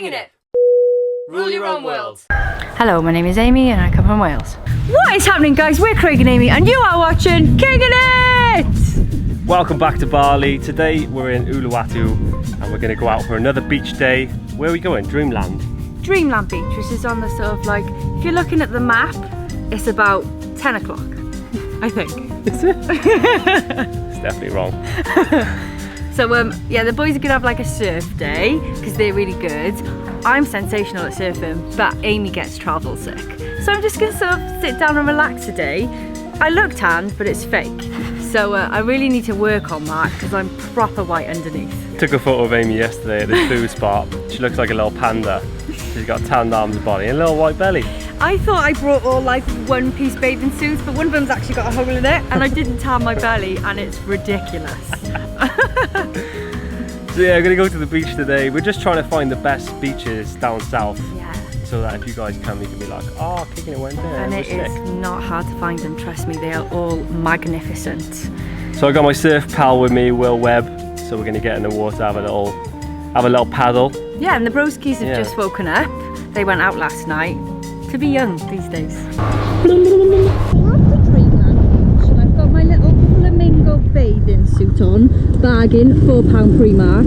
Kinging it. Rule your own world. Hello, my name is Amy and I come from Wales. What is happening, guys? We're Craig and Amy and you are watching Kinging It! Welcome back to Bali. Today we're in Uluwatu and we're going to go out for another beach day. Where are we going? Dreamland. Dreamland Beach, which is on the sort of like, if you're looking at the map, it's about 10 o'clock, I think. Is it? It's definitely wrong. So yeah, the boys are gonna have like a surf day because they're really good. I'm sensational at surfing, but Amy gets travel sick. So I'm just gonna sort of sit down and relax today. I look tanned, but it's fake. So I really need to work on that because I'm proper white underneath. Took a photo of Amy yesterday at this food spot. She looks like a little panda. She's got tanned arms and body and a little white belly. I thought I brought all like one-piece bathing suits, but one of them's actually got a hole in it, and I didn't tan my belly, and it's ridiculous. So yeah, we're gonna go to the beach today. We're just trying to find the best beaches down south. Yeah. So that if you guys come, you can be like, oh, Kicking It went there. And it is not hard to find them, trust me, they are all magnificent. So I got my surf pal with me, Will Webb. So we're gonna get in the water, have a little paddle. Yeah, and the broskies have just woken up. They went out last night. To be young these days. We're off to Dreamland Beach and I've got my little flamingo bathing suit on, bargain, £4 Primark.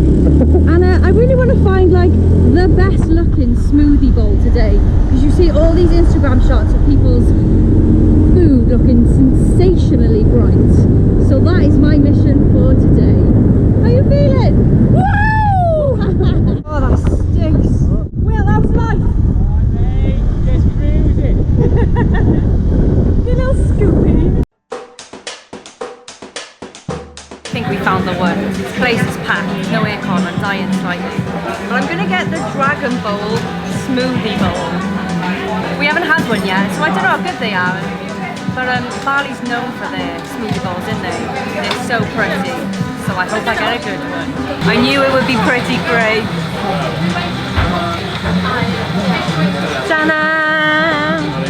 And I really want to find like the best looking smoothie bowl today, because you see all these Instagram shots of people's food looking sensationally bright. So that is my mission for today. How you feeling? Woo! Oh, that stinks. Well, how's life? You little Scoopy. I think we found the one. This place is packed, no aircon, I'm dying slightly. But I'm gonna get the Dragon Bowl smoothie bowl. We haven't had one yet, so I don't know how good they are. But Bali's known for their smoothie bowls, isn't they? They're so pretty. So I hope I get a good one. I knew it would be pretty great. Ta-da!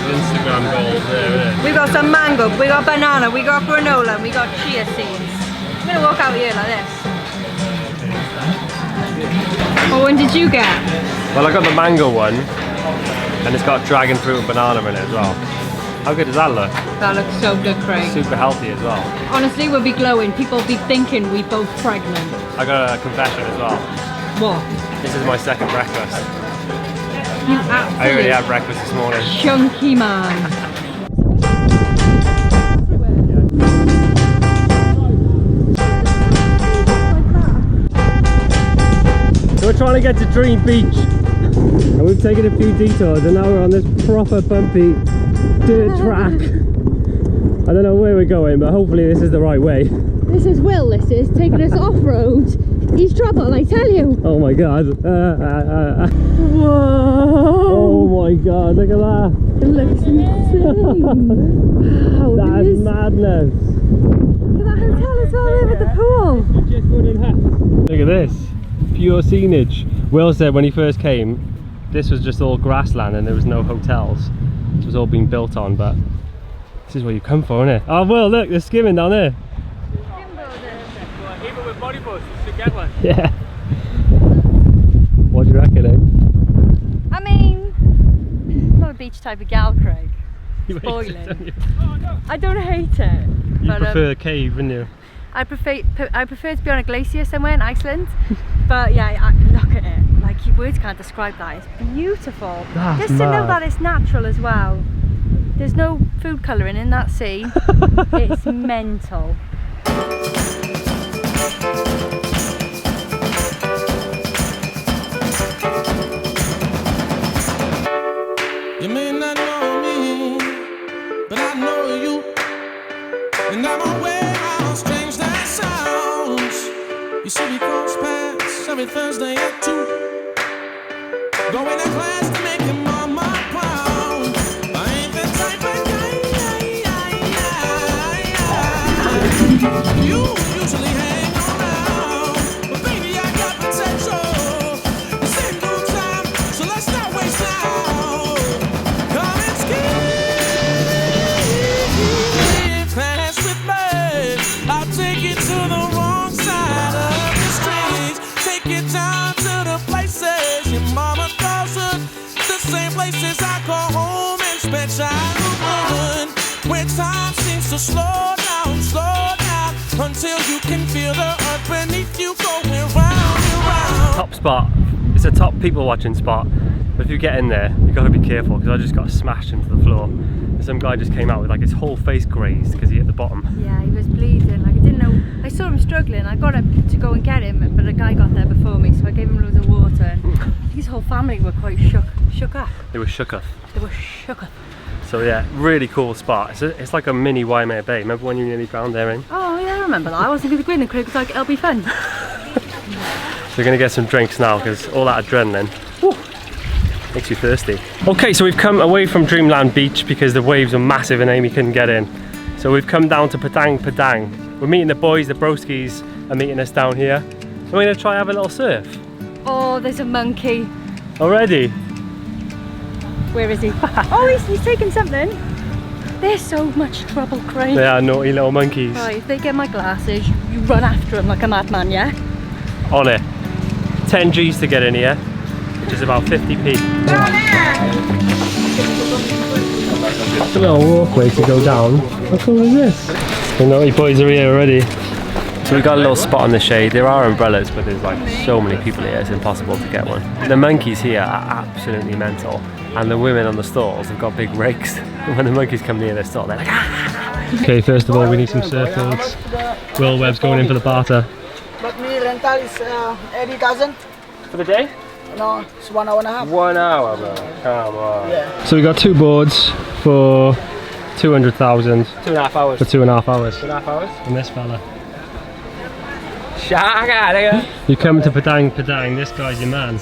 Instagram goals there. We got some mango, we got banana, we got granola, and we got chia seeds. I'm gonna walk out here like this. What one did you get? Well, I got the mango one, and it's got dragon fruit and banana in it as well. How good does that look? That looks so good, Craig. Super healthy as well. Honestly, we'll be glowing. People will be thinking we both pregnant. I got a confession as well. What? This is my second breakfast. You I already had breakfast this morning. Chunky man. So we're trying to get to Dream Beach, and we've taken a few detours, and now we're on this proper bumpy dirt track. I don't know where we're going, but hopefully this is the right way. This is Will, this is taking us off-road. He's trouble, I tell you. Oh my god. Whoa. Oh my god, look at that. It looks insane. Wow, That is madness. Look at that hotel as well there with the pool. Look at this. Pure scenage. Will said when he first came, this was just all grassland and there was no hotels. It was all being built on, but this is what you come for, isn't it? Oh Will, look, there's skimming down there. Even with body boosts, you should get one. Yeah. What do you reckon, eh? I mean, I'm not a beach type of gal, Craig. You hate it, Spoiling. don't you? Oh no. I don't hate it. You But, prefer a cave, wouldn't you? I prefer to be on a glacier somewhere in Iceland. But yeah, look at it. Like, your words can't describe that. It's beautiful. That's Just to know mad. that it's natural as well. There's no food colouring in that sea. It's mental. You may not know me, but I know you, and I'm aware how strange that sounds. You see me cross paths every Thursday at 2, going to class to make your mama proud. I ain't the type of guy you usually hang around, but baby I got potential. The same good time, so let's not waste time. Come and skip past with me. I'll take you to the wrong side of the street. Take you down to the places your mama So slow down, until you can feel the earth beneath you going round and round. Top spot. It's a top people watching spot. But if you get in there, you gotta be careful because I just got smashed into the floor. And some guy just came out with like his whole face grazed because he hit the bottom. Yeah, he was bleeding. Like I didn't know. I saw him struggling. I got up to go and get him, but a guy got there before me, so I gave him loads of water. And his whole family were quite shook up. They were shook up. They were shook up. So yeah, really cool spot. It's like a mini Waimea Bay. Remember when you nearly drowned there in? Oh yeah, I remember that. I wasn't going to go in the creek. Like it'll be fun. So we're gonna get some drinks now because all that adrenaline makes you thirsty. Okay, so we've come away from Dreamland Beach because the waves were massive and Amy couldn't get in. So we've come down to Padang Padang. We're meeting the boys, the broskies are meeting us down here. And we're gonna try have a little surf. Oh, there's a monkey. Already? Where is he? Oh, he's taking something. They're so much trouble, Craig. They are naughty little monkeys. Right, if they get my glasses, you run after them like a madman, yeah? On it. 10 G's to get in here, which is about 50p. It's a little walkway to go down. How cool is this? The naughty boys are here already. So we got a little spot in the shade. There are umbrellas, but there's like so many people here, it's impossible to get one. The monkeys here are absolutely mental. And the women on the stalls have got big rakes. And when the monkeys come near their stall, they're like, ah! Okay, first of all, we need some surfboards. Will Webb's going in for the barter. But me rental is 80,000. For the day? No, it's 1 hour and a half. 1 hour, bro. Come on. Yeah. So we got 2 boards for 200,000. 2.5 hours. For 2.5 hours. 2.5 hours? And this fella. Shaka, nigga. You come to Padang Padang, this guy's your man.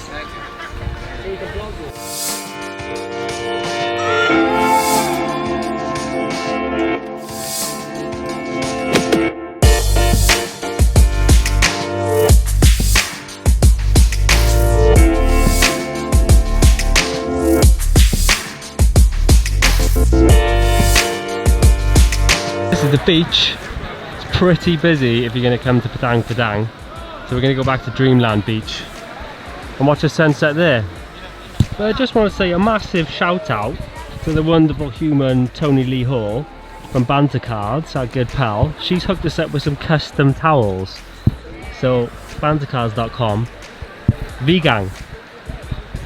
This is the beach. It's pretty busy if you're going to come to Padang Padang. So we're going to go back to Dreamland Beach and watch the sunset there. But I just want to say a massive shout out to the wonderful human Tony Lee Hall from Banter Cards, our good pal. She's hooked us up with some custom towels. So bantercards.com. V-Gang.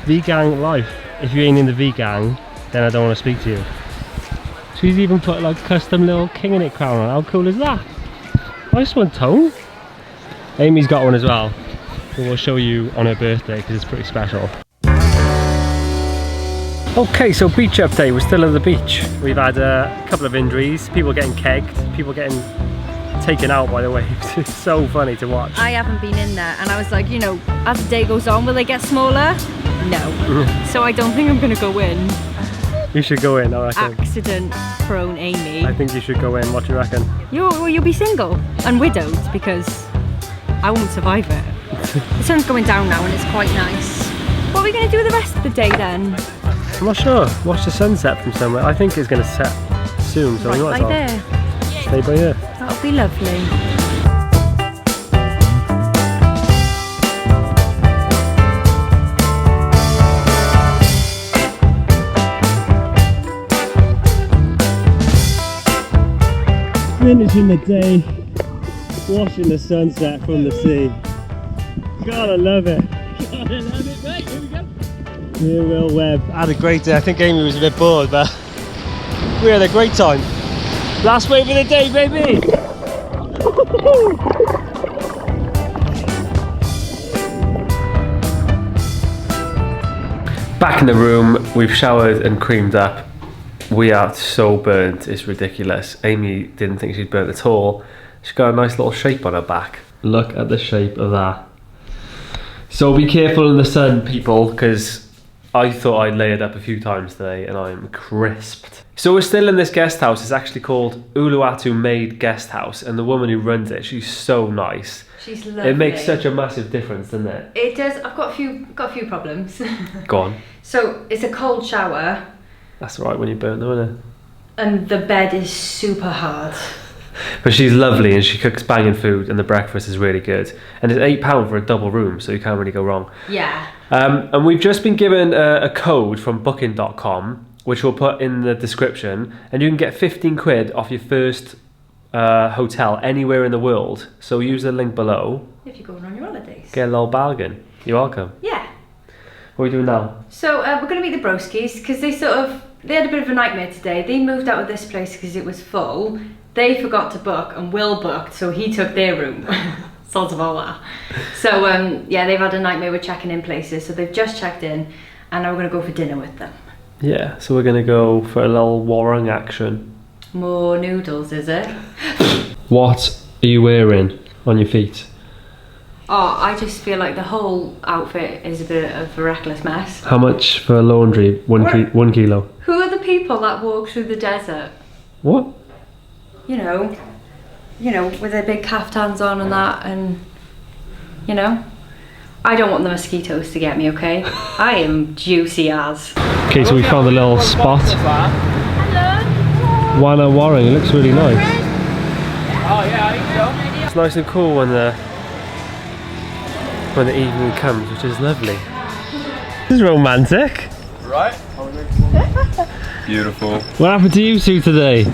V-Gang life. If you ain't in the V-Gang, then I don't want to speak to you. She's even put like custom little king in it crown on. How cool is that? Nice one, Tone. Amy's got one as well. So we'll show you on her birthday because it's pretty special. Okay, so beach update. We're still at the beach. We've had a couple of injuries, people getting kegged, people getting taken out by the waves. It's so funny to watch. I haven't been in there, and I was like, you know, as the day goes on, will they get smaller? No. So I don't think I'm going to go in. You should go in, I reckon. Accident prone Amy. I think you should go in. What do you reckon? You'll be single and widowed because I won't survive it. The sun's going down now and it's quite nice. What are we going to do the rest of the day then? I'm not sure. Watch the sunset from somewhere. I think it's going to set soon, so Right we might by as well there. stay by here. That'll be lovely. Finishing the day, watching the sunset from the sea. Gotta love it. Gotta love it, mate. Here we go. Here, Will Webb. I had a great day. I think Amy was a bit bored, but we had a great time. Last wave of the day, baby! Back in the room, we've showered and creamed up. We are so burnt, it's ridiculous. Amy didn't think she'd burnt at all. She's got a nice little shape on her back. Look at the shape of that. So be careful in the sun, people, because I thought I'd layered up a few times today and I'm crisped. So we're still in this guest house. It's actually called Uluwatu Maid Guest House, and the woman who runs it, she's so nice. She's lovely. It makes such a massive difference, doesn't it? It does. I've got a few problems. Go on. So it's a cold shower. That's right when you burn though, isn't it? And the bed is super hard. But she's lovely and she cooks banging food and the breakfast is really good. And it's £8 for a double room, so you can't really go wrong. Yeah. And we've just been given a code from booking.com, which we'll put in the description, and you can get 15 quid off your first hotel anywhere in the world. So use the link below. If you're going on your holidays. Get a little bargain. You're welcome. Yeah. What are we doing now? So we're going to meet the broskies because they had a bit of a nightmare today. They moved out of this place because it was full. They forgot to book and Will booked, so he took their room. Sort of all that. So yeah, they've had a nightmare with checking in places. So they've just checked in and now we're going to go for dinner with them. Yeah, so we're going to go for a little warring action. More noodles, is it? What are you wearing on your feet? Oh, I just feel like the whole outfit is a bit of a reckless mess. How much for laundry? 1 kilo. Who are the people that walk through the desert? What? You know, with their big caftans on and that, and you know, I don't want the mosquitoes to get me, okay? I am juicy as. Okay, so we found a little spot. Hello. Wana Warring, it looks really nice. Oh yeah, I think so. It's nice and cool when the evening comes, which is lovely. This is romantic. Right? Beautiful. What happened to you two today?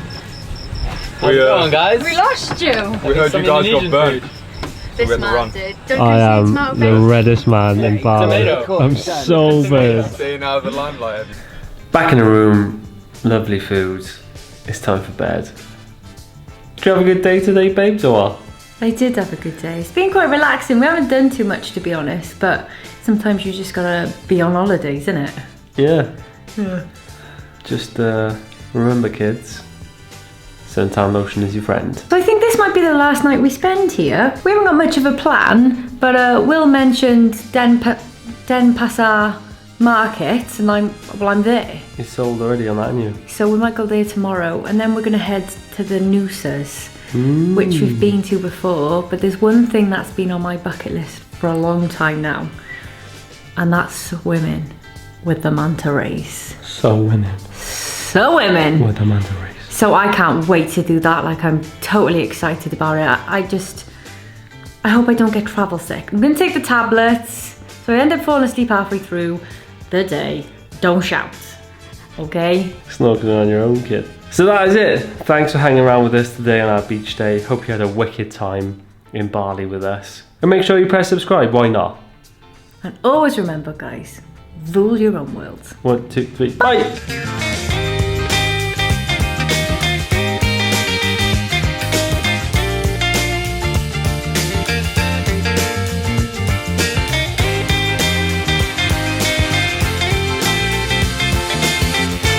How's it going, guys? We lost you. We heard you guys got burnt. This we had to run. man did. Don't I you see am tomato the face? reddest man in Bali. Tomato. I'm so burned. Staying out of the limelight. Back in the room, lovely food. It's time for bed. Did you have a good day today, babes, or what? I did have a good day. It's been quite relaxing. We haven't done too much, to be honest, but sometimes you just gotta be on holidays, isn't it? Yeah. Just remember, kids, suntan lotion is your friend. So I think this might be the last night we spend here. We haven't got much of a plan, but Will mentioned Denpasar Market, and I'm there. You sold already on that, haven't you? So we might go there tomorrow, and then we're gonna head to the Noosas, which we've been to before, but there's one thing that's been on my bucket list for a long time now, and that's swimming with the manta rays. So winning. Swimming With the manta rays. So I can't wait to do that. Like, I'm totally excited about it. I hope I don't get travel sick. I'm gonna take the tablets, so I end up falling asleep halfway through the day. Don't shout, okay? Snorkeling on your own, kid. So that is it. Thanks for hanging around with us today on our beach day. Hope you had a wicked time in Bali with us. And make sure you press subscribe, why not? And always remember, guys, rule your own world. 1, 2, 3, bye!